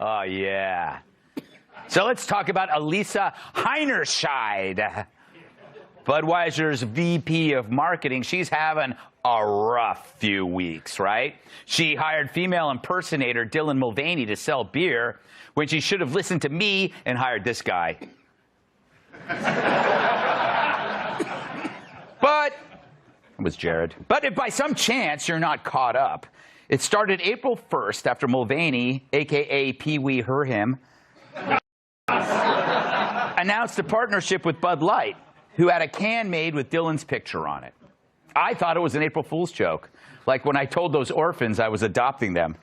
Oh, yeah. So let's talk about Elisa Heinerscheid, Budweiser's VP of marketing. She's having a rough few weeks, right? She hired female impersonator Dylan Mulvaney to sell beer when she should have listened to me and hired this guy. But it was Jared. But if by some chance you're not caught up, it started April 1st after Mulvaney, a.k.a. Pee Wee Her Him, announced a partnership with Bud Light, who had a can made with Dylan's picture on it. I thought it was an April Fool's joke, like when I told those orphans I was adopting them.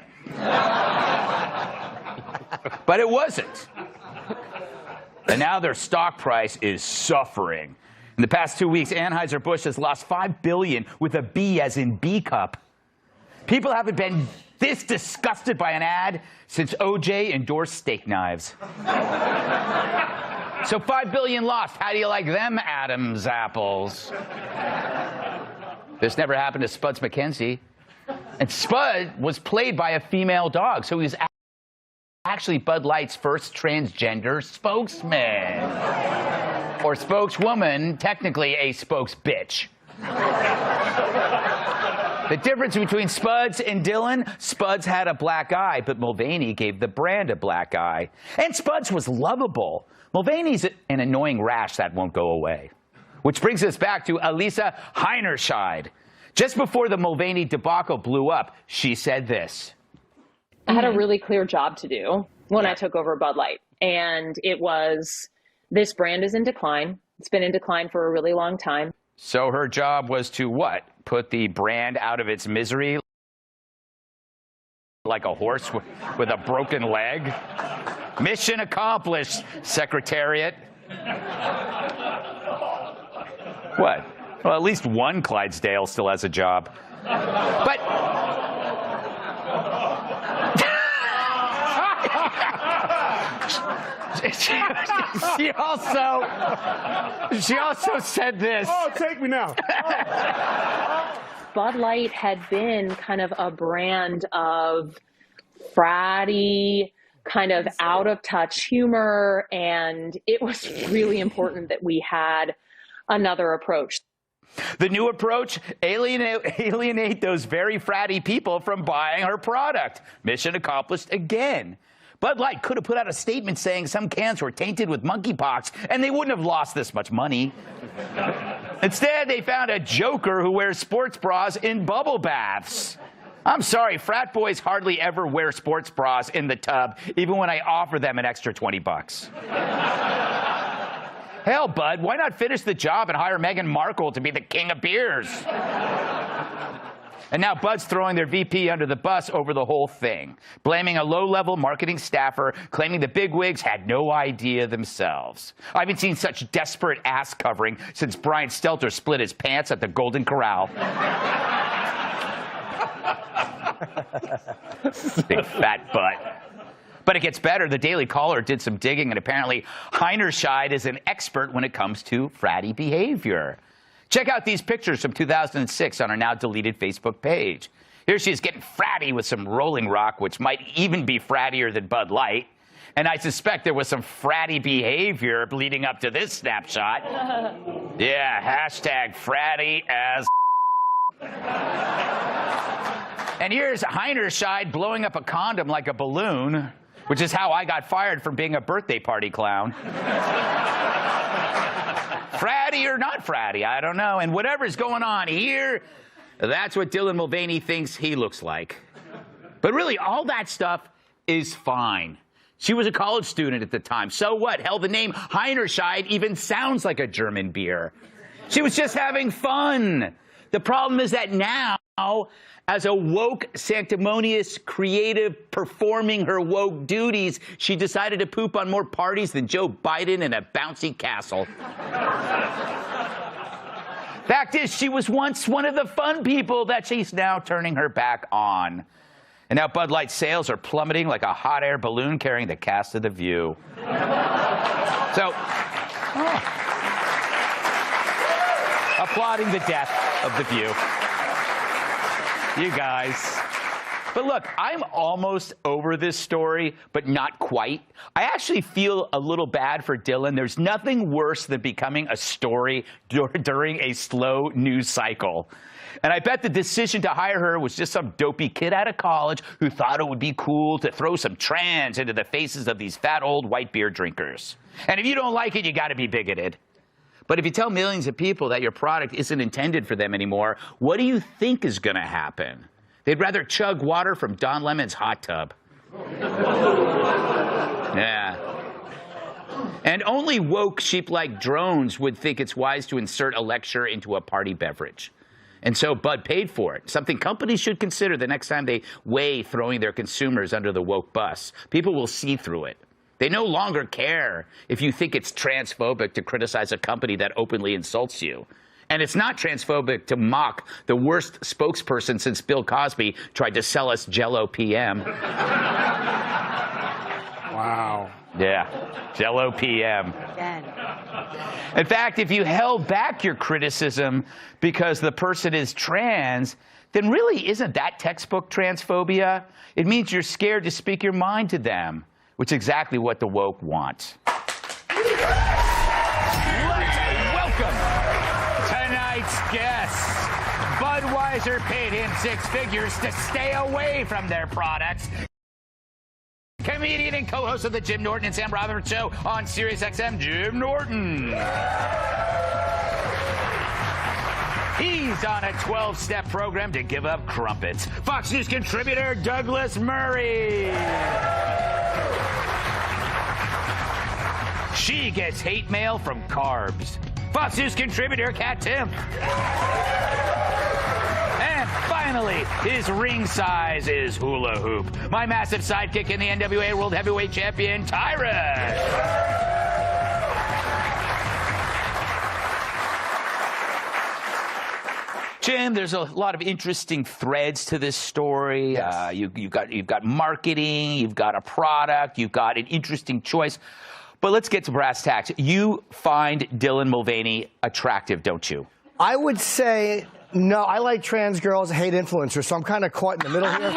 But it wasn't. And now their stock price is suffering. In the past 2 weeks, Anheuser-Busch has lost $5 billion with a B as in B cup. People haven't been this disgusted by an ad since OJ endorsed steak knives. So $5 billion lost. How do you like them Adam's apples? This never happened to Spuds MacKenzie. And Spud was played by a female dog, so he was actually Bud Light's first transgender spokesman. Or spokeswoman, technically a spokesbitch. The difference between Spuds and Dylan, Spuds had a black eye, but Mulvaney gave the brand a black eye. And Spuds was lovable. Mulvaney's an annoying rash that won't go away. Which brings us back to Elisa Heinerscheid. Just before the Mulvaney debacle blew up, she said this. I had a really clear job to do when I took over Bud Light. And it was, this brand is in decline. It's been in decline for a really long time. So her job was to what? Put the brand out of its misery like a horse with a broken leg? Mission accomplished, Secretariat. What? Well, at least one Clydesdale still has a job. But she also said this. Oh, take me now. Bud Light had been kind of a brand of fratty, kind of out of touch humor, and it was really important that we had another approach. The new approach, alienate those very fratty people from buying her product. Mission accomplished again. Bud Light could have put out a statement saying some cans were tainted with monkeypox, and they wouldn't have lost this much money. Instead, they found a joker who wears sports bras in bubble baths. I'm sorry, frat boys hardly ever wear sports bras in the tub, even when I offer them an extra 20 bucks. Hell, Bud, why not finish the job and hire Meghan Markle to be the king of beers? And now Bud's throwing their VP under the bus over the whole thing, blaming a low-level marketing staffer, claiming the bigwigs had no idea themselves. I haven't seen such desperate ass covering since Brian Stelter split his pants at the Golden Corral. Big fat butt. But it gets better. The Daily Caller did some digging, and apparently Heinerscheid is an expert when it comes to fratty behavior. Check out these pictures from 2006 on our now-deleted Facebook page. Here she is getting fratty with some Rolling Rock, which might even be frattier than Bud Light. And I suspect there was some fratty behavior leading up to this snapshot. Yeah, hashtag fratty as. And here's Heinerscheid blowing up a condom like a balloon, which is how I got fired from being a birthday party clown. Fratty or not fratty, I don't know. And whatever's going on here, that's what Dylan Mulvaney thinks he looks like. But really, all that stuff is fine. She was a college student at the time. So what? Hell, the name Heinerscheid even sounds like a German beer. She was just having fun. The problem is that now, as a woke, sanctimonious, creative, performing her woke duties, she decided to poop on more parties than Joe Biden in a bouncy castle. Fact is, she was once one of the fun people that she's now turning her back on. And now Bud Light sales are plummeting like a hot air balloon carrying the cast of The View. So, applauding the death of The View. You guys. But look, I'm almost over this story, but not quite. I actually feel a little bad for Dylan. There's nothing worse than becoming a story during a slow news cycle. And I bet the decision to hire her was just some dopey kid out of college who thought it would be cool to throw some trans into the faces of these fat old white beer drinkers. And if you don't like it, you got to be bigoted. But if you tell millions of people that your product isn't intended for them anymore, what do you think is going to happen? They'd rather chug water from Don Lemon's hot tub. Yeah. And only woke sheep like drones would think it's wise to insert a lecture into a party beverage. And so Bud paid for it, something companies should consider the next time they weigh throwing their consumers under the woke bus. People will see through it. They no longer care if you think it's transphobic to criticize a company that openly insults you. And it's not transphobic to mock the worst spokesperson since Bill Cosby tried to sell us Jell-O PM. Wow. Yeah, Jell-O PM. Again. In fact, if you held back your criticism because the person is trans, then really isn't that textbook transphobia? It means you're scared to speak your mind to them, which is exactly what the woke want. Let's welcome tonight's guest. Budweiser paid him 6 figures to stay away from their products. Comedian and co-host of the Jim Norton and Sam Roberts Show on SiriusXM, Jim Norton. He's on a 12-step program to give up crumpets. Fox News contributor Douglas Murray. She gets hate mail from carbs. Fox News contributor Kat Timpf. And finally, his ring size is hula hoop. My massive sidekick in the NWA World Heavyweight Champion, Tyrus. Jim, there's a lot of interesting threads to this story. Yes. You've got marketing, you've got a product, you've got an interesting choice. But let's get to brass tacks. You find Dylan Mulvaney attractive, don't you? I would say no. I like trans girls, hate influencers, so I'm kind of caught in the middle here.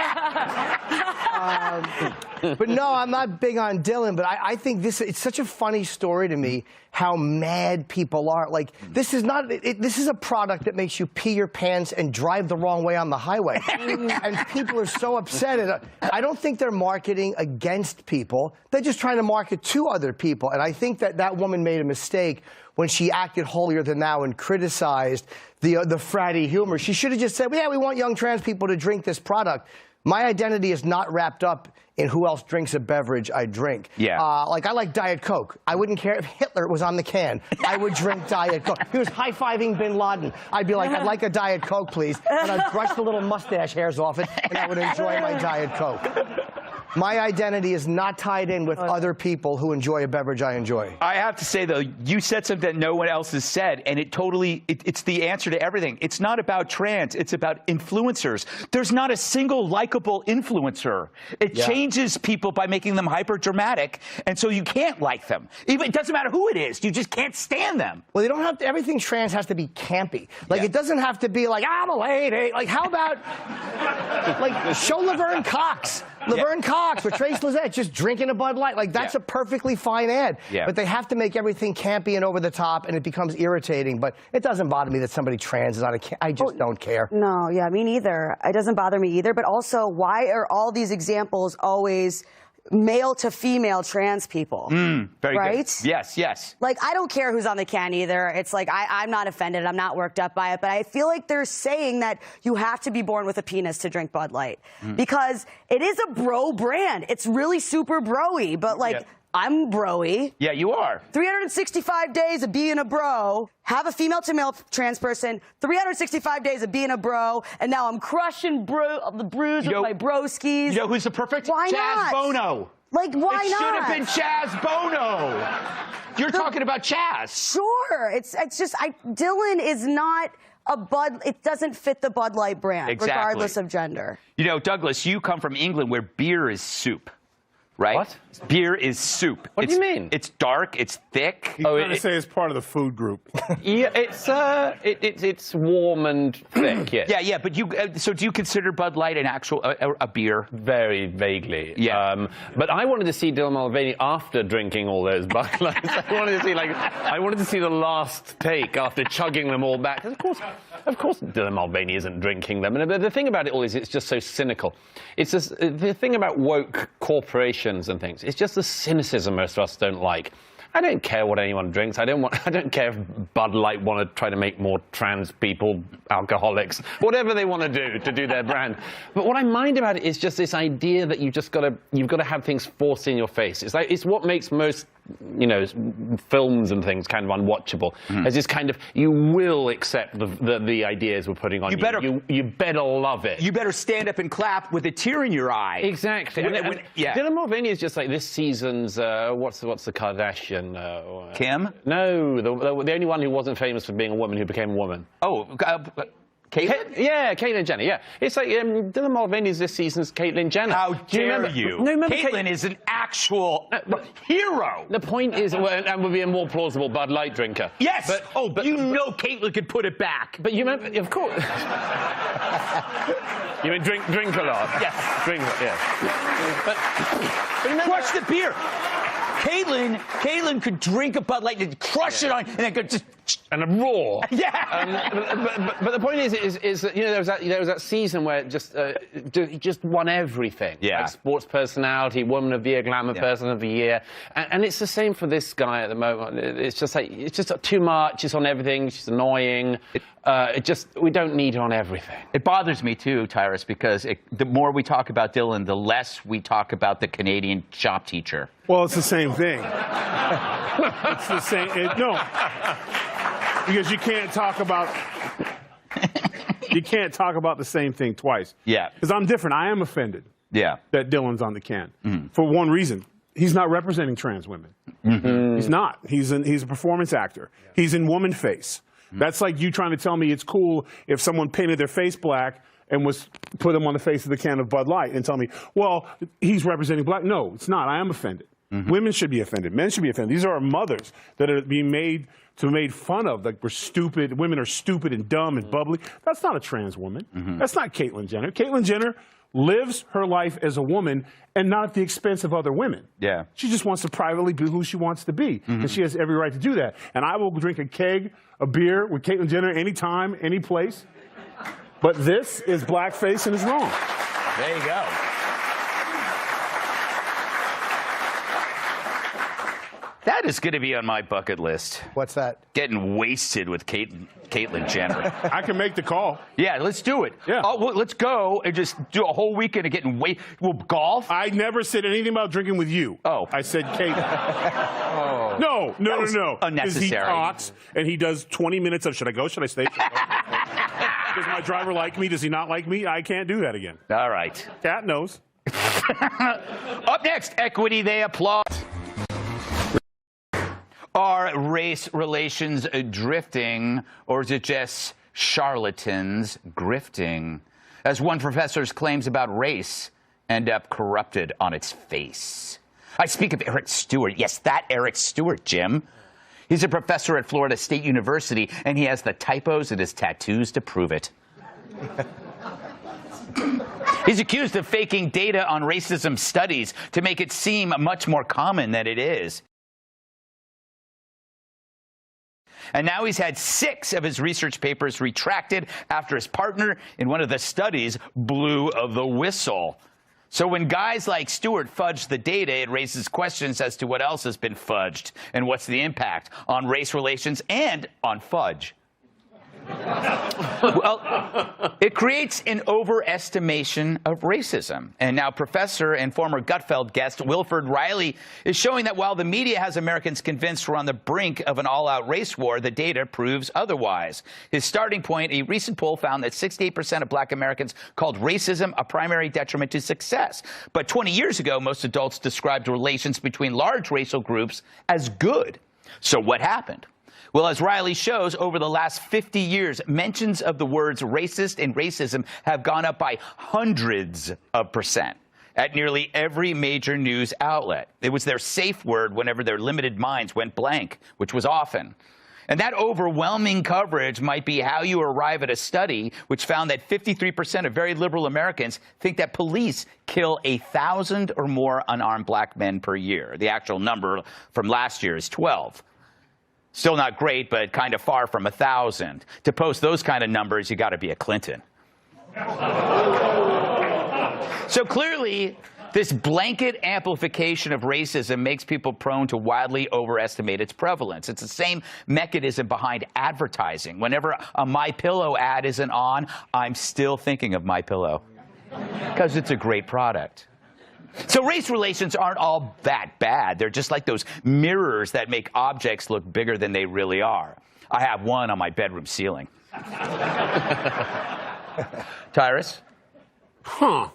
But no, I'm not big on Dylan, but I think it's such a funny story to me how mad people are. Like, this is not, this is a product that makes you pee your pants and drive the wrong way on the highway. And people are so upset. And I don't think they're marketing against people. They're just trying to market to other people. And I think that that woman made a mistake when she acted holier than thou and criticized the fratty humor. She should have just said, well, yeah, we want young trans people to drink this product. My identity is not wrapped up in who else drinks a beverage I drink. Yeah. Like, I like Diet Coke. I wouldn't care if Hitler was on the can. I would drink Diet Coke. He was high-fiving bin Laden. I'd be like, I'd like a Diet Coke, please. And I'd brush the little mustache hairs off it, and I would enjoy my Diet Coke. My identity is not tied in with other people who enjoy a beverage I enjoy. I have to say, though, you said something that no one else has said, and it's the answer to everything. It's not about trans. It's about influencers. There's not a single likable influencer. It changes people by making them hyper-dramatic, and so you can't like them. Even, it doesn't matter who it is. You just can't stand them. Well, they don't have to, everything trans has to be campy. Like, it doesn't have to be like, I'm a lady. Like, how about, like, show Laverne Cox. Laverne Cox with Trace Lizette just drinking a Bud Light. Like, that's a perfectly fine ad. But they have to make everything campy and over the top, and it becomes irritating. But it doesn't bother me that somebody trans is on a I just don't care. No, yeah, me neither. It doesn't bother me either. But also, why are all these examples always male to female trans people? Very right? good. Yes, yes. Like, I don't care who's on the can either. It's like, I'm not offended. I'm not worked up by it. But I feel like they're saying that you have to be born with a penis to drink Bud Light. Because it is a bro brand. It's really super bro-y. But, like, I'm bro-y. Yeah, you are. 365 days of being a bro. Have a female to male trans person. 365 days of being a bro. And now I'm crushing the brews with my broskies. You know who's the perfect? Why Chaz not? Bono. Like, why It not? should have been Chaz Bono. You're talking about Chaz. Sure. It's just, Dylan is not a Bud, it doesn't fit the Bud Light brand, Exactly. regardless of gender. You know, Douglas, you come from England where beer is soup. right? What? Beer is soup. What do you mean? It's dark, it's thick. He's trying to say it's part of the food group. Yeah, it's warm and thick. Yes. Yeah, but so do you consider Bud Light an actual a beer? Very vaguely. Yeah. But I wanted to see Dylan Mulvaney after drinking all those Bud Lights. I wanted to see the last take after chugging them all back. Of course, Dylan Mulvaney isn't drinking them. And the thing about it all is it's just so cynical. It's just the thing about woke corporations and things. It's just the cynicism most of us don't like. I don't care what anyone drinks. I don't care if Bud Light want to try to make more trans people alcoholics, whatever they want to do their brand. But what I mind about it is just this idea that you've got to have things forced in your face. It's what makes most films and things kind of unwatchable. As this kind of, you will accept the ideas we're putting on you. You better love it. You better stand up and clap with a tear in your eye. Exactly. Yeah. Dylan Mulvaney is just like this season's what's the Kardashian? Kim? No, the only one who wasn't famous for being a woman who became a woman. Oh, Caitlyn? Yeah, Caitlyn Jenner. Yeah, it's like Dylan Mulvaney is this season's Caitlyn Jenner. How Do you dare remember? you? No, remember Caitlyn is an actual hero. The point is, and would be a more plausible Bud Light drinker. Yes. But you know Caitlyn could put it back. But you remember, of course. You mean drink a lot? Yes. Drink, yeah. But remember, Crush the beer. Caitlyn could drink a Bud Light and crush it on, and then go just and a roar. Yeah. But the point is that there was that season where it just won everything. Yeah. Like sports personality, woman of the year, glamour person of the year, and it's the same for this guy at the moment. It's just too much. It's on everything. She's annoying. We don't need her on everything. It bothers me too, Tyrus, because the more we talk about Dylan, the less we talk about the Canadian shop teacher. Well, it's the same thing. It's the same. No, because you can't talk about the same thing twice. Yeah. Because I'm different. I am offended. Yeah. That Dylan's on the can for one reason. He's not representing trans women. He's not. He's a performance actor. He's in woman face. That's like you trying to tell me it's cool if someone painted their face black and put them on the face of the can of Bud Light and tell me, well, he's representing black. No, it's not. I am offended. Women should be offended. Men should be offended. These are our mothers that are being made fun of. Like we're stupid. Women are stupid and dumb and bubbly. That's not a trans woman. That's not Caitlyn Jenner. Caitlyn Jenner lives her life as a woman and not at the expense of other women. Yeah. She just wants to privately be who she wants to be. And she has every right to do that. And I will drink a keg of beer with Caitlyn Jenner anytime, any place. But this is blackface and it's wrong. There you go. That is going to be on my bucket list. What's that? Getting wasted with Caitlyn Jenner. I can make the call. Yeah, let's do it. Yeah. Oh, well, let's go and just do a whole weekend of getting wasted. Well, golf? I never said anything about drinking with you. Oh. I said Caitlyn. No. unnecessary. Because he talks and he does 20 minutes of, should I go? Should I stay? Should I go? Does my driver like me? Does he not like me? I can't do that again. All right. Cat knows. Up next, equity, they applaud. Are race relations drifting, or is it just charlatans grifting? As one professor's claims about race end up corrupted on its face. I speak of Eric Stewart. Yes, that Eric Stewart, Jim. He's a professor at Florida State University, and he has the typos in his tattoos to prove it. He's accused of faking data on racism studies to make it seem much more common than it is. And now he's had 6 of his research papers retracted after his partner in one of the studies blew the whistle. So when guys like Stewart fudge the data, it raises questions as to what else has been fudged and what's the impact on race relations and on fudge. Well, it creates an overestimation of racism. And now professor and former Gutfeld guest Wilfred Riley is showing that while the media has Americans convinced we're on the brink of an all-out race war, the data proves otherwise. His starting point, a recent poll found that 68% of black Americans called racism a primary detriment to success. But 20 years ago, most adults described relations between large racial groups as good. So what happened? Well, as Riley shows, over the last 50 years, mentions of the words racist and racism have gone up by hundreds of %. at nearly every major news outlet. It was their safe word whenever their limited minds went blank, which was often. And that overwhelming coverage might be how you arrive at a study which found that 53% of very liberal Americans think that police kill 1,000 or more unarmed black men per year. The actual number from last year is 12. Still not great, but kind of far from 1,000. To post those kind of numbers, you got to be a Clinton. So clearly, this blanket amplification of racism makes people prone to wildly overestimate its prevalence. It's the same mechanism behind advertising. Whenever a MyPillow ad isn't on, I'm still thinking of MyPillow because it's a great product. So race relations aren't all that bad. They're just like those mirrors that make objects look bigger than they really are. I have one on my bedroom ceiling. Tyrus? Huh.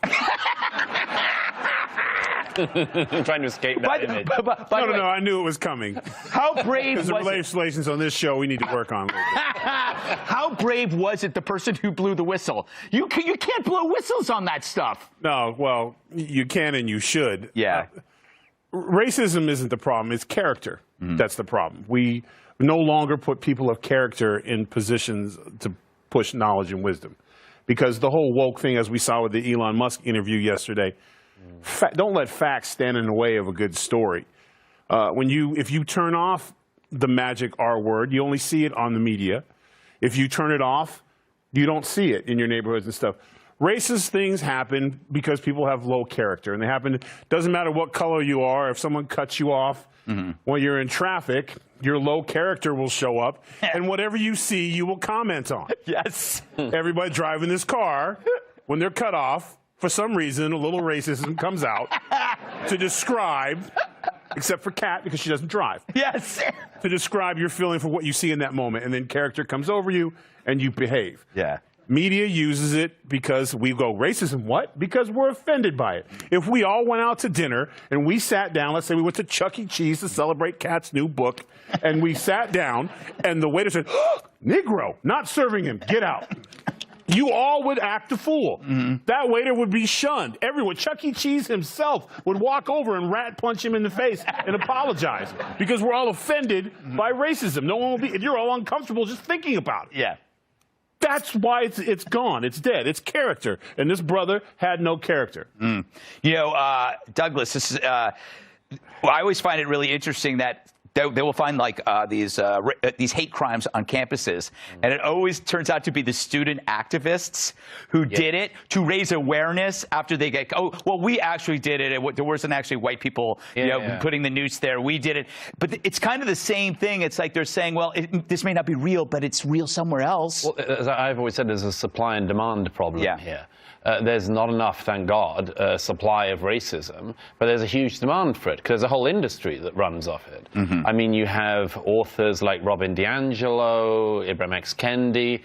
Trying to escape that image. No, I knew it was coming. How brave Because the was it? relations on this show we need to work on. How brave was it, the person who blew the whistle? You can't blow whistles on that stuff. No, well, you can and you should. Yeah. Racism isn't the problem, it's character. That's the problem. We no longer put people of character in positions to push knowledge and wisdom. Because the whole woke thing, as we saw with the Elon Musk interview yesterday, don't let facts stand in the way of a good story. If you turn off the magic R word, you only see it on the media. If you turn it off, you don't see it in your neighborhoods and stuff. Racist things happen because people have low character, and they happen. Doesn't matter what color you are. If someone cuts you off when you're in traffic, your low character will show up, and whatever you see, you will comment on. Yes. Everybody driving this car, when they're cut off, for some reason, a little racism comes out to describe, except for Kat, because she doesn't drive. Yes. To describe your feeling for what you see in that moment, and then character comes over you, and you behave. Yeah. Media uses it because we go, racism, what? Because we're offended by it. If we all went out to dinner, and we sat down, let's say we went to Chuck E. Cheese to celebrate Kat's new book, and we sat down, and the waiter said, oh, Negro, not serving him, get out. You all would act a fool. That waiter would be shunned. Everyone, Chuck E. Cheese himself would walk over and rat punch him in the face and apologize because we're all offended by racism. No one will be, you're all uncomfortable just thinking about it. Yeah. That's why it's gone. It's dead. It's character. And this brother had no character. You know, Douglas, this is, I always find it really interesting that they will find like these hate crimes on campuses, and it always turns out to be the student activists who did it to raise awareness after they get, oh, well, we actually did it. There wasn't actually white people putting the noose there. We did it. But it's kind of the same thing. It's like they're saying, well, this may not be real, but it's real somewhere else. Well, as I've always said, there's a supply and demand problem here. There's not enough, thank God, supply of racism, but there's a huge demand for it because there's a whole industry that runs off it. I mean, you have authors like Robin DiAngelo, Ibram X. Kendi.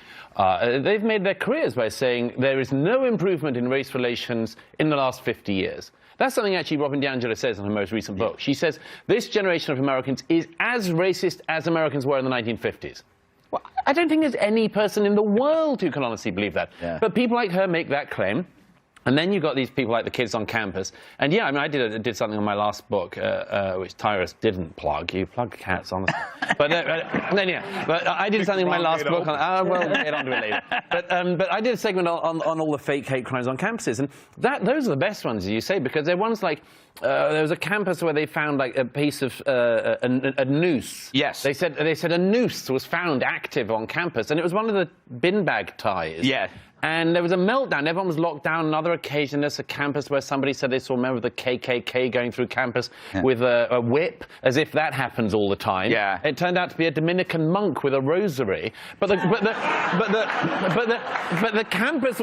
They've made their careers by saying there is no improvement in race relations in the last 50 years. That's something actually Robin DiAngelo says in her most recent book. She says this generation of Americans is as racist as Americans were in the 1950s. Well, I don't think there's any person in the world who can honestly believe that. But people like her make that claim. And then you've got these people like the kids on campus. And yeah, I mean, I did something on my last book, which Tyrus didn't plug. You plug cats, honestly. But I did something in my last book. We'll get onto it later. But I did a segment on all the fake hate crimes on campuses. And those are the best ones, as you say, because they're ones like, there was a campus where they found like a piece of a noose. Yes. They said a noose was found active on campus, and it was one of the bin bag ties. Yeah. And there was a meltdown. Everyone was locked down. Another occasion, there's a campus where somebody said they saw a member of the KKK going through campus with a whip, as if that happens all the time. Yeah. It turned out to be a Dominican monk with a rosary. But the campus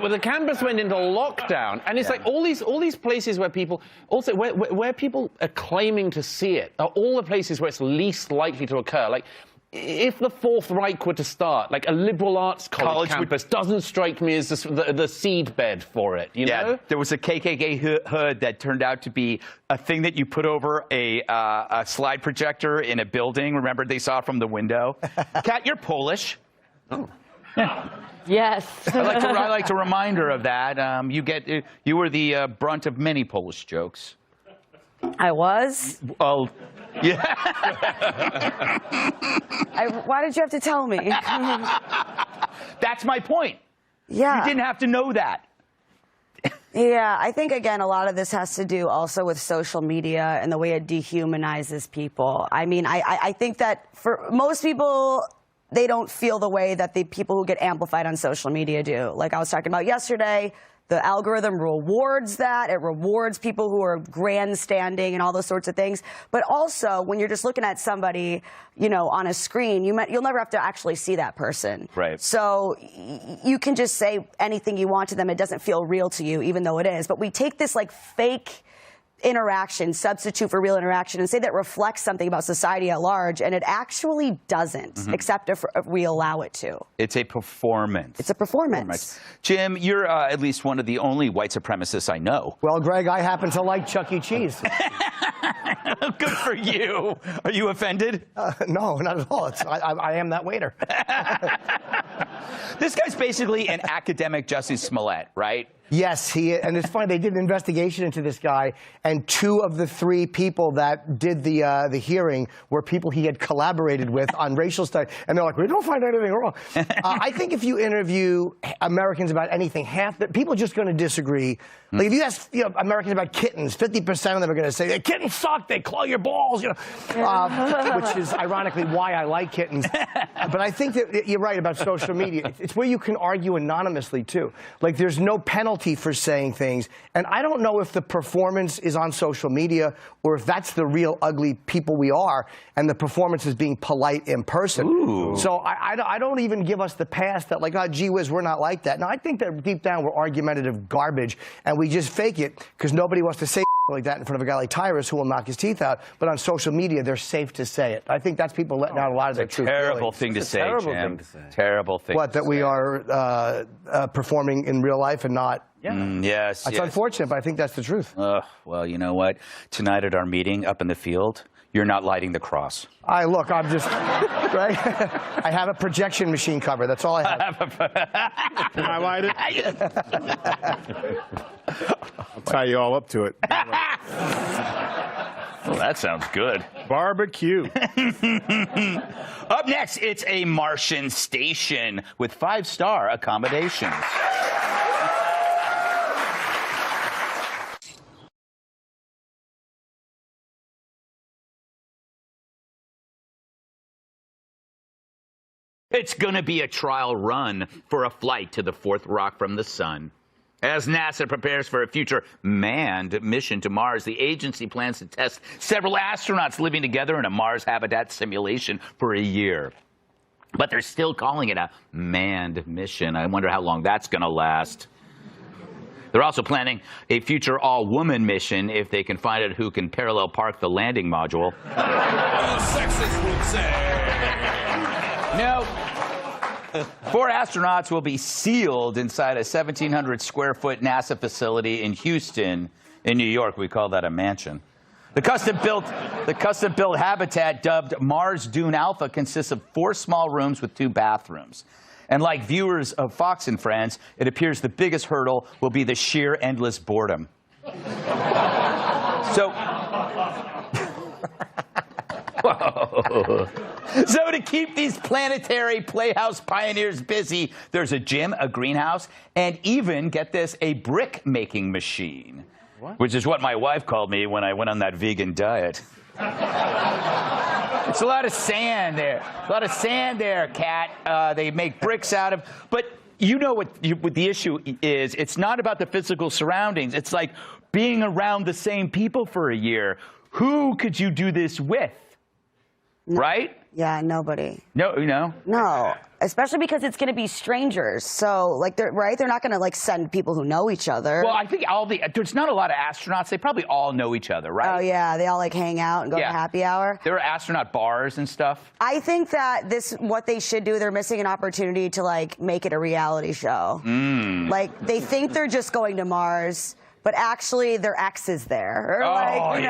went into lockdown, and it's like all these places where people also where people are claiming to see it are all the places where it's least likely to occur. Like, if the Fourth Reich were to start, like a liberal arts college campus doesn't strike me as the seed bed for it, you know? There was a KKK hood that turned out to be a thing that you put over a slide projector in a building. Remember, they saw it from the window. Kat, you're Polish. Oh. Yes. I like to remind her of that. You were the brunt of many Polish jokes. I was? Oh, yeah. Why did you have to tell me? That's my point. Yeah. You didn't have to know that. Yeah, I think, again, a lot of this has to do also with social media and the way it dehumanizes people. I mean, I think that for most people, they don't feel the way that the people who get amplified on social media do. Like I was talking about yesterday, the algorithm rewards that. It rewards people who are grandstanding and all those sorts of things. But also, when you're just looking at somebody, you know, on a screen, you'll never have to actually see that person. Right. So you can just say anything you want to them. It doesn't feel real to you, even though it is. But we take this, like, fake interaction, substitute for real interaction, and say that reflects something about society at large, and it actually doesn't, except if we allow it to. It's a performance. It's a performance. Jim, you're at least one of the only white supremacists I know. Well, Greg, I happen to like Chuck E. Cheese. Good for you. Are you offended? No, not at all. I am that waiter. This guy's basically an academic Jussie Smollett, right? Yes, and it's funny, they did an investigation into this guy, and 2 of the 3 people that did the hearing were people he had collaborated with on racial studies, and they're like, we don't find anything wrong. I think if you interview Americans about anything, people are just going to disagree. Like if you ask Americans about kittens, 50% of them are going to say, kittens suck, they claw your balls, which is ironically why I like kittens. But I think that you're right about social media. It's where you can argue anonymously, too. Like there's no penalty for saying things. And I don't know if the performance is on social media or if that's the real ugly people we are and the performance is being polite in person. Ooh. So I don't even give us the pass that, like, oh, gee whiz, we're not like that. No, I think that deep down we're argumentative garbage and we just fake it because nobody wants to say like that in front of a guy like Tyrus who will knock his teeth out. But on social media, they're safe to say it. I think that's people letting out a lot of their truth. Terrible thing to say, Jim. Terrible thing. What, that we are performing in real life and not? Yeah. Yes. That's unfortunate, but I think that's the truth. Well, you know what? Tonight at our meeting up in the field, you're not lighting the cross. Look, I'm just, right? I have a projection machine cover. That's all I have. Can I light it? I'll tie you all up to it. Well, that sounds good. Barbecue. Up next, it's a Martian station with 5-star accommodations. It's going to be a trial run for a flight to the 4th rock from the sun. As NASA prepares for a future manned mission to Mars, the agency plans to test several astronauts living together in a Mars habitat simulation for a year. But they're still calling it a manned mission. I wonder how long that's going to last. They're also planning a future all-woman mission if they can find out who can parallel park the landing module. Sexist would say. No. 4 astronauts will be sealed inside a 1,700-square-foot NASA facility in Houston, in New York. We call that a mansion. The custom-built habitat, dubbed Mars Dune Alpha, consists of 4 small rooms with 2 bathrooms. And like viewers of Fox and Friends, it appears the biggest hurdle will be the sheer endless boredom. So to keep these planetary playhouse pioneers busy, there's a gym, a greenhouse, and even, get this, a brick-making machine. What? Which is what my wife called me when I went on that vegan diet. It's a lot of sand there. A lot of sand there, Kat. They make bricks out of... But you know what the issue is. It's not about the physical surroundings. It's like being around the same people for a year. Who could you do this with? No. Right? Yeah, nobody. No, you know? No, especially because it's going to be strangers. So, like, they're not going to, like, send people who know each other. Well, I think there's not a lot of astronauts. They probably all know each other, right? Oh, yeah, they all, like, hang out and go to happy hour. There are astronaut bars and stuff. I think that what they should do, they're missing an opportunity to, like, make it a reality show. Like, they think they're just going to Mars, but actually their ex is there. Or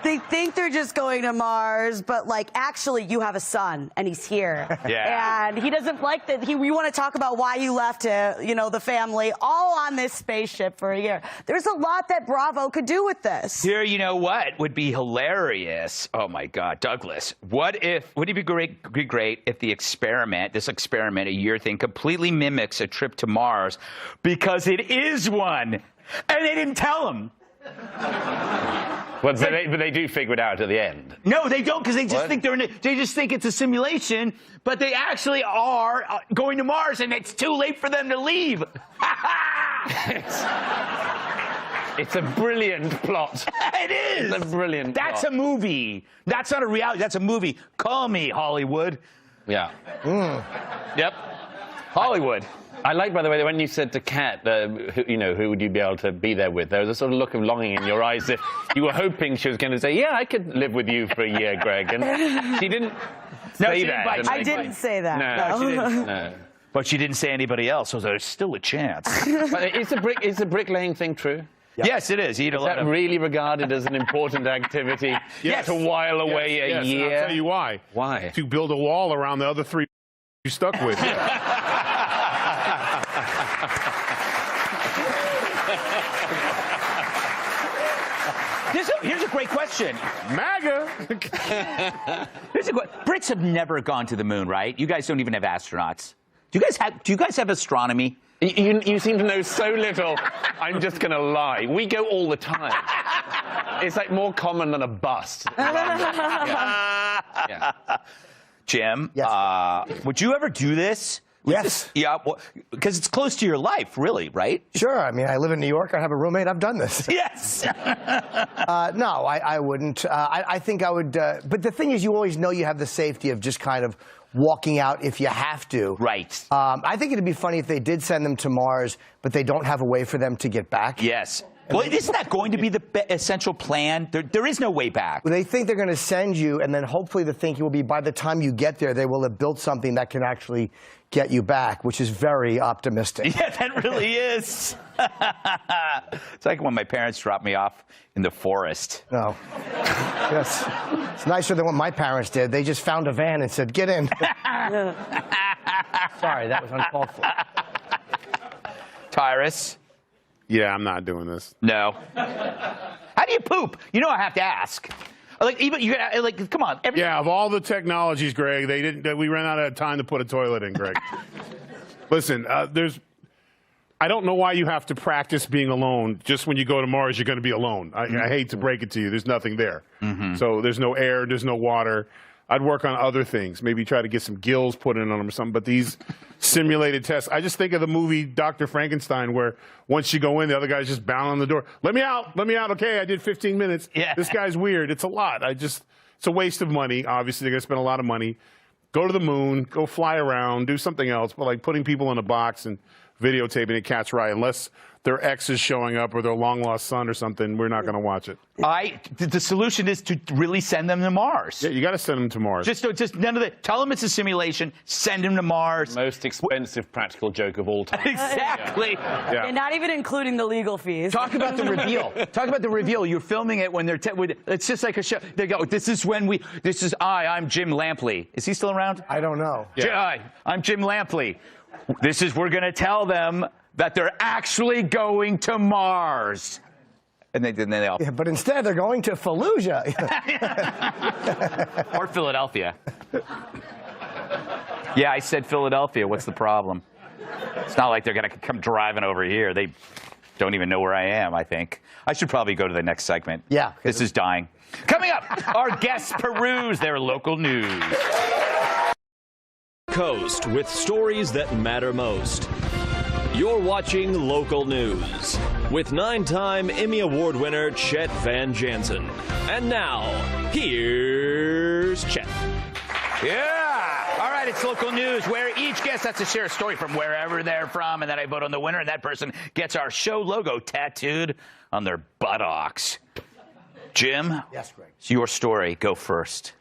they think they're just going to Mars, but like actually you have a son and he's here. Yeah. And he doesn't like that. We want to talk about why you left, the family all on this spaceship for a year. There's a lot that Bravo could do with this. Here, you know what would be hilarious? Oh my God, Douglas. Would it be great if this experiment, a year thing, completely mimics a trip to Mars because it is one, and they didn't tell them. But they do figure it out at the end. No, they don't, because they just think they just think it's a simulation, but they actually are going to Mars, and it's too late for them to leave. It's a brilliant plot. It is. It's a brilliant That's plot. a movie. That's not a reality. That's a movie. Call me, Hollywood. Yeah. Yep. Hollywood. I like, by the way, that when you said to Kat, who would you be able to be there with, there was a sort of look of longing in your eyes if you were hoping she was going to say, yeah, I could live with you for a year, Greg. And she didn't say that. I didn't say that. No, she didn't. No. But she didn't say anybody else, so there's still a chance. But is the bricklaying thing true? Yep. Yes, it is. Is that really regarded as an important activity to while away a year? I'll tell you why. Why? To build a wall around the other three you stuck with. Here's a great question. MAGA. Brits have never gone to the moon, right? You guys don't even have astronauts. Do you guys have astronomy? You seem to know so little. I'm just going to lie. We go all the time. It's like more common than a bust. Yeah. Jim, Yes. would you ever do this? Yes. Because it's close to your life, really, right? Sure. I mean, I live in New York. I have a roommate. I've done this. Yes. No, I wouldn't. I think I would. But the thing is, you always know you have the safety of just kind of walking out if you have to. Right. I think it'd be funny if they did send them to Mars, but they don't have a way for them to get back. Yes. Well, isn't that going to be the essential plan? There is no way back. They think they're going to send you, and then hopefully the thinking will be by the time you get there, they will have built something that can actually get you back, which is very optimistic. Yeah, that really is. It's like when my parents dropped me off in the forest. No. Yes. It's nicer than what my parents did. They just found a van and said, get in. Sorry, that was uncalled for. Tyrus? Yeah, I'm not doing this. No. How do you poop? You know I have to ask. Come on. Yeah, of all the technologies, Greg, we ran out of time to put a toilet in, Greg. Listen, I don't know why you have to practice being alone. Just when you go to Mars, you're going to be alone. I hate to break it to you. There's nothing there. So there's no air, there's no water. I'd work on other things. Maybe try to get some gills put in on them or something. But these simulated tests, I just think of the movie Dr. Frankenstein, where once you go in, the other guy's just banging on the door. Let me out. Okay, I did 15 minutes. Yeah. This guy's weird. It's a lot. It's a waste of money. Obviously, they're going to spend a lot of money. Go to the moon, go fly around, do something else. But like putting people in a box and videotaping it, cat's right. Unless their ex is showing up or their long-lost son or something, we're not going to watch it. The solution is to really send them to Mars. Yeah, you got to send them to Mars. Just none of the. Tell them it's a simulation. Send them to Mars. Most expensive practical joke of all time. Exactly. Yeah. And not even including the legal fees. Talk about the reveal. Talk about the reveal. You're filming it when they're. It's just like a show. They go. I'm Jim Lampley. Is he still around? I don't know. Hi, I'm Jim Lampley. We're going to tell them that they're actually going to Mars. And then they all. Yeah, but instead, they're going to Fallujah. Or Philadelphia. Yeah, I said Philadelphia. What's the problem? It's not like they're going to come driving over here. They don't even know where I am, I think. I should probably go to the next segment. Yeah. This is dying. Coming up, our guests peruse their local news. Coast with stories that matter most. You're watching Local News with 9-time Emmy Award winner Chet Van Jansen. And now, here's Chet. Yeah. All right, it's Local News, where each guest has to share a story from wherever they're from, and then I vote on the winner, and that person gets our show logo tattooed on their buttocks. Jim? Yes, Greg. It's your story. Go first.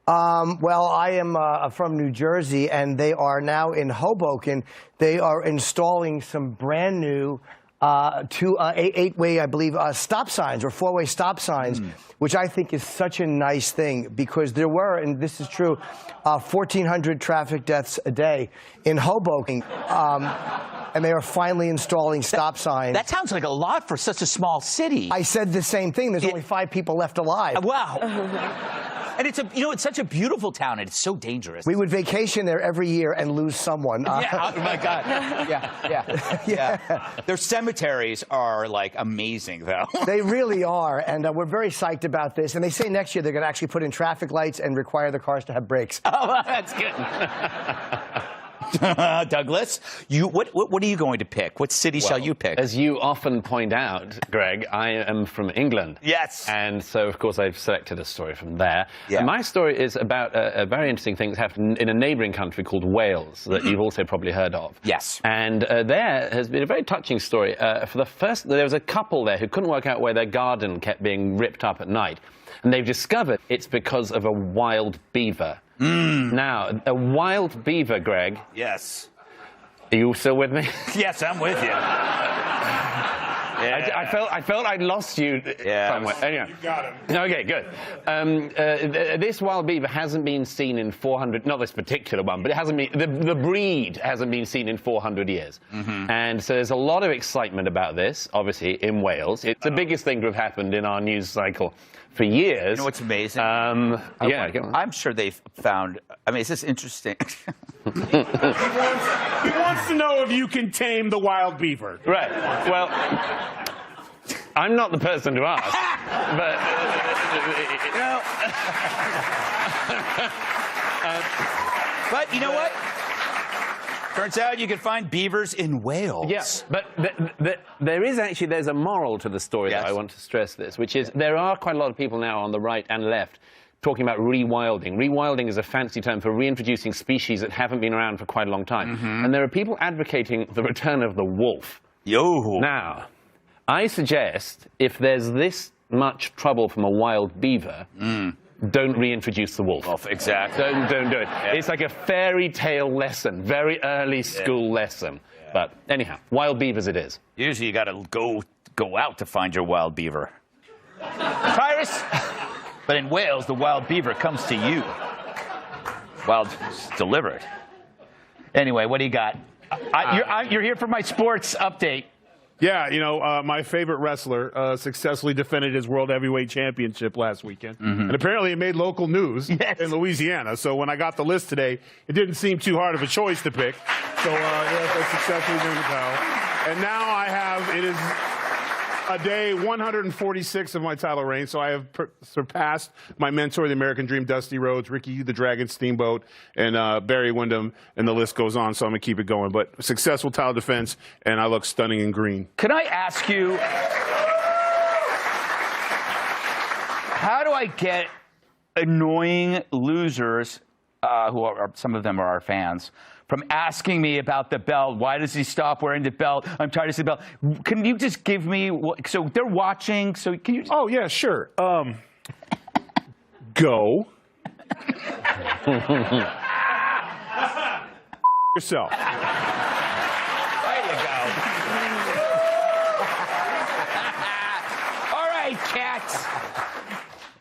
Well, I am from New Jersey, and they are now in Hoboken. They are installing some brand new to eight-way, I believe, stop signs or four-way stop signs, which I think is such a nice thing because there were, and this is true, 1,400 traffic deaths a day in Hoboken. And they are finally installing stop signs. That sounds like a lot for such a small city. I said the same thing. There's only 5 people left alive. Wow. And it's it's such a beautiful town, and it's so dangerous. We would vacation there every year and lose someone. Yeah, oh my God. Yeah. Their cemeteries are, like, amazing, though. They really are, and we're very psyched about this. And they say next year they're going to actually put in traffic lights and require the cars to have brakes. Oh, well, that's good. Douglas, what are you going to pick? What city shall you pick? As you often point out, Greg, I am from England. Yes. And so, of course, I've selected a story from there. Yeah. And my story is about a very interesting thing that's happened in a neighbouring country called Wales that you've also probably heard of. Yes. And there has been a very touching story. There was a couple there who couldn't work out where their garden kept being ripped up at night. And they've discovered it's because of a wild beaver. Now, a wild beaver, Greg. Yes. Are you still with me? Yes, I'm with you. I felt I'd lost you somewhere. Anyway. You got him. Okay, good. This wild beaver hasn't been seen in 400. Not this particular one, but it hasn't been. The breed hasn't been seen in 400 years. And so there's a lot of excitement about this. Obviously, in Wales, it's the biggest thing to have happened in our news cycle for years. You know what's amazing? I'm sure they've found. I mean, is this interesting? He wants to know if you can tame the wild beaver. Right. Well, I'm not the person to ask, but but you know what? Turns out you can find beavers in Wales. Yes, but there's a moral to the story that I want to stress this, which is there are quite a lot of people now on the right and left talking about rewilding. Rewilding is a fancy term for reintroducing species that haven't been around for quite a long time. And there are people advocating the return of the wolf. Yo. Now, I suggest if there's this much trouble from a wild beaver, don't reintroduce the wolf. Exactly. Don't do it. Yeah. It's like a fairy tale lesson, very early school lesson. But anyhow, wild beavers it is. Usually you got to go out to find your wild beaver. Tyrus. But in Wales, the wild beaver comes to you. Wild delivered. Anyway, what do you got? You're here for my sports update. Yeah, you know, my favorite wrestler successfully defended his World Heavyweight Championship last weekend. And apparently it made local news in Louisiana. So when I got the list today, it didn't seem too hard of a choice to pick. So I successfully doing the title. And now it is a day 146 of my title reign, so I have surpassed my mentor, the American Dream, Dusty Rhodes, Ricky the Dragon Steamboat, and Barry Windham, and the list goes on, so I'm going to keep it going. But successful title defense, and I look stunning in green. Can I ask you, how do I get annoying losers, who are, some of them are our fans, from asking me about the belt? Why does he stop wearing the belt? I'm tired of seeing the belt. Can you just give me so they're watching? So can you? Oh yeah, sure. Go. Yourself. There you go. All right, cats.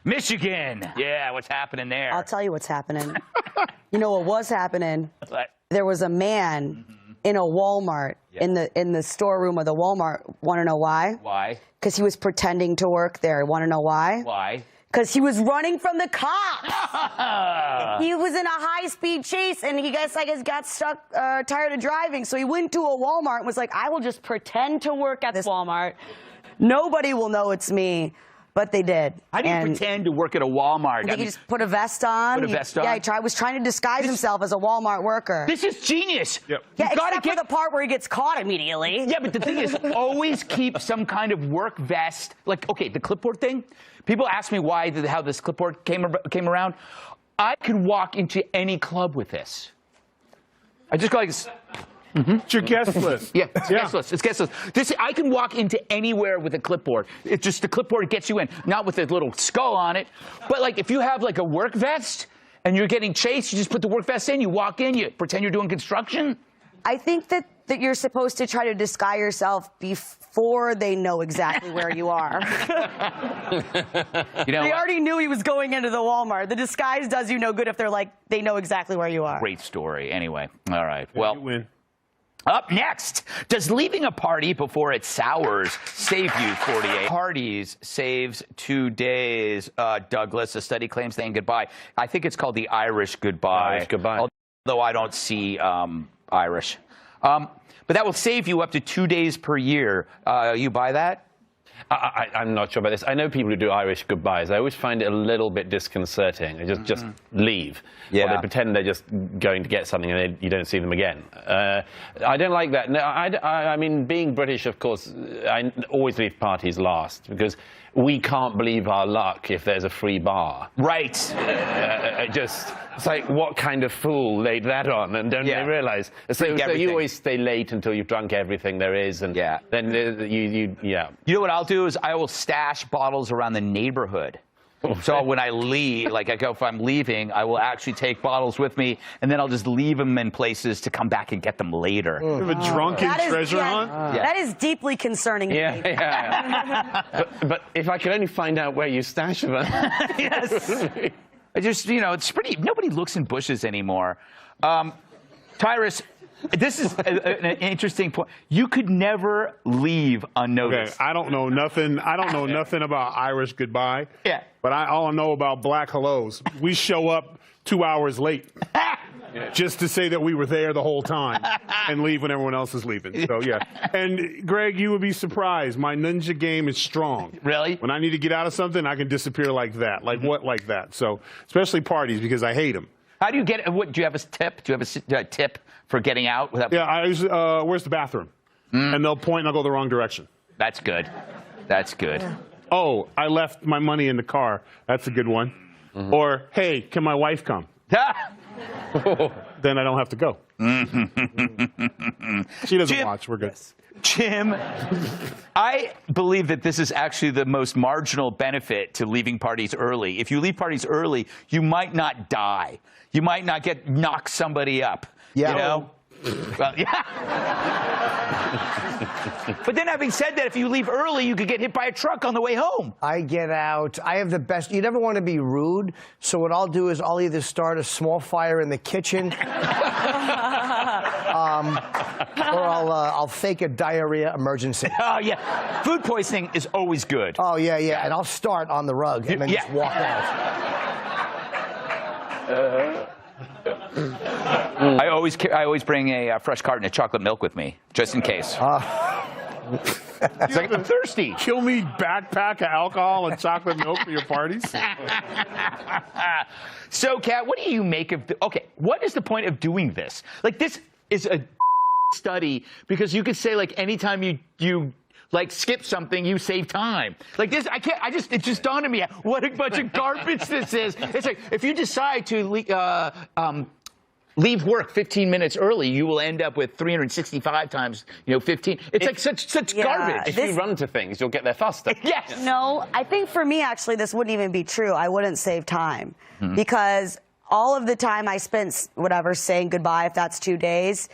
Michigan. Yeah, what's happening there? I'll tell you what's happening. You know what was happening? What? There was a man in a Walmart, in the storeroom of the Walmart. Want to know why? Why? Because he was pretending to work there. Want to know why? Why? Because he was running from the cops. He was in a high-speed chase, and I guess got stuck, tired of driving. So he went to a Walmart and was like, I will just pretend to work at this Walmart. Nobody will know it's me. But they did. How do you pretend to work at a Walmart? I think he just put a vest on. Put a vest on? Yeah, he was trying to disguise himself as a Walmart worker. This is genius. Yep. Yeah, except for the part where he gets caught immediately. Yeah, but the thing is, always keep some kind of work vest. Like, okay, the clipboard thing. People ask me how this clipboard came around. I could walk into any club with this. I just go like this. It's your guest list. Yeah, it's guest list. It's guest list. I can walk into anywhere with a clipboard. It's just the clipboard gets you in, not with a little skull on it. But like, if you have like a work vest and you're getting chased, you just put the work vest in. You walk in. You pretend you're doing construction. I think that that you're supposed to try to disguise yourself before they know exactly where you are. You know, They already knew he was going into the Walmart. The disguise does you no good if they're like, they know exactly where you are. great story. Anyway, all right. You Well, win. up next, does leaving a party before it sours save you 48? Parties saves 2 days, Douglas. A study claims saying goodbye. I think it's called the Irish goodbye. Irish goodbye. Although I don't see Irish. But that will save you up to 2 days per year. You buy that? I'm not sure about this. I know people who do Irish goodbyes. I always find it a little bit disconcerting. They just leave. Yeah. Or they pretend they're just going to get something and you don't see them again. I don't like that. No, I mean, being British, of course, I always leave parties last because we can't believe our luck if there's a free bar. Right. It's like, what kind of fool laid that on and don't they realize? So everything. you always stay late until you've drunk everything there is, and then you You know what I'll do is I will stash bottles around the neighborhood. So when I leave, like if I'm leaving, I will actually take bottles with me, and then I'll just leave them in places to come back and get them later. You have a drunken treasure hunt? That is deeply concerning. Yeah. But if I could only find out where you stash them. Yes. I just, it's pretty. Nobody looks in bushes anymore. Tyrus, this is an interesting point. You could never leave unnoticed. Okay, I don't know nothing. I don't know nothing about Irish goodbye. Yeah. But all I know about black hellos. We show up 2 hours late just to say that we were there the whole time and leave when everyone else is leaving. So yeah. And Greg, you would be surprised. My ninja game is strong. Really? When I need to get out of something, I can disappear like that. Like what? Like that. So especially parties because I hate them. How do you get? What do you have a tip? Do you have a tip for getting out? Without... Yeah, I usually, where's the bathroom? And they'll point and I'll go the wrong direction. That's good. That's good. Oh, I left my money in the car. That's a good one. Or, hey, can my wife come? Then I don't have to go. She doesn't Jim, watch. We're good. Jim, I believe that this is actually the most marginal benefit to leaving parties early. If you leave parties early, you might not die. You might not knock somebody up. Yeah. You know? Well, yeah. But then having said that, if you leave early, you could get hit by a truck on the way home. I get out. I have the best. You never want to be rude. So what I'll do is I'll either start a small fire in the kitchen, or I'll fake a diarrhea emergency. Oh, yeah. Food poisoning is always good. Oh, yeah, yeah. And I'll start on the rug and then just walk out. I always bring a fresh carton of chocolate milk with me, just in case. It's like, I'm thirsty. Kill me backpack of alcohol and chocolate milk for your parties? So, Kat, what do you make of okay, what is the point of doing this? Like, this is a study because you could say, like, anytime you like skip something, you save time. Like this, it just dawned on me what a bunch of garbage this is. It's like, if you decide to leave work 15 minutes early, you will end up with 365 times, 15. It's like such garbage. If you run to things, you'll get there faster. Yes. No, I think for me, actually, this wouldn't even be true. I wouldn't save time because all of the time I spent, saying goodbye, if that's 2 days,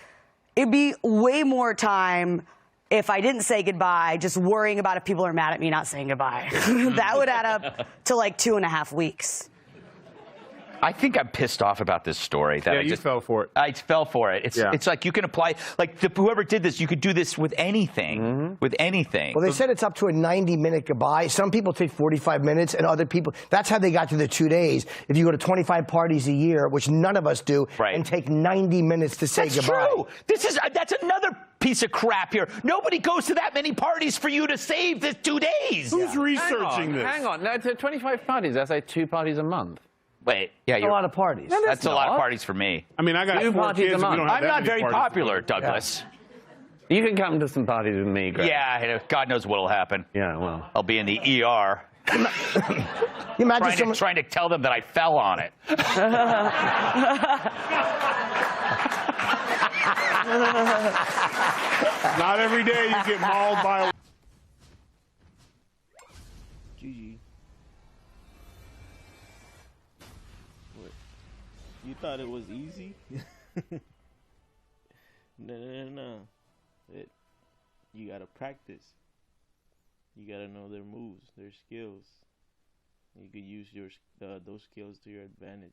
it'd be way more time if I didn't say goodbye, just worrying about if people are mad at me not saying goodbye. That would add up to like 2.5 weeks. I think I'm pissed off about this story. That You fell for it. I fell for it. It's like you can apply, like whoever did this, you could do this with anything. With anything. Well, they said it's up to a 90-minute goodbye. Some people take 45 minutes, and other people, that's how they got to the 2 days. If you go to 25 parties a year, which none of us do, and take 90 minutes to say goodbye. That's true. That's another piece of crap here. Nobody goes to that many parties for you to save this 2 days. Who's researching this? Hang on. No, 25 parties. That's like 2 parties a month. Wait, yeah, That's a lot of parties. No, that's a lot of parties for me. I mean, I got 4 parties kids. a month. I'm not very popular, Douglas. You can come to some parties with me, Greg. Yeah, God knows what'll happen. Yeah, well. I'll be in the ER. You imagine trying to tell them that I fell on it. Not every day you get mauled by a... GG. What? You thought it was easy? No. You gotta practice. You gotta know their moves, their skills. You could use those skills to your advantage.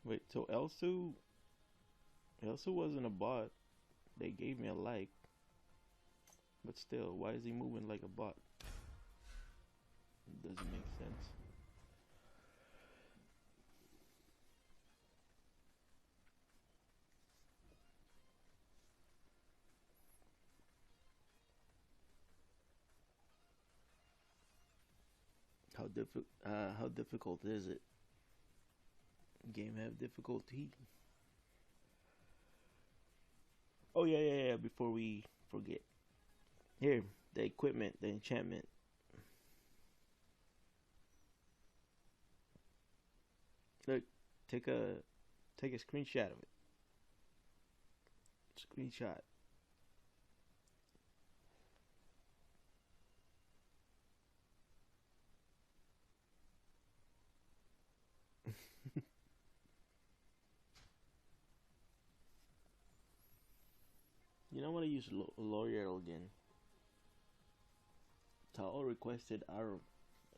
Wait, so Elsu wasn't a bot. They gave me a like. But still, why is he moving like a bot? It doesn't make sense. How difficult is it? Game have difficulty. Oh yeah. Before we forget, here the equipment, the enchantment. Look, take a screenshot of it. Screenshot. You know what? I use L'Oreal again. Tao requested Arum.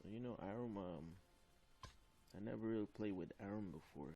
You know Arum. I never really played with Arum before.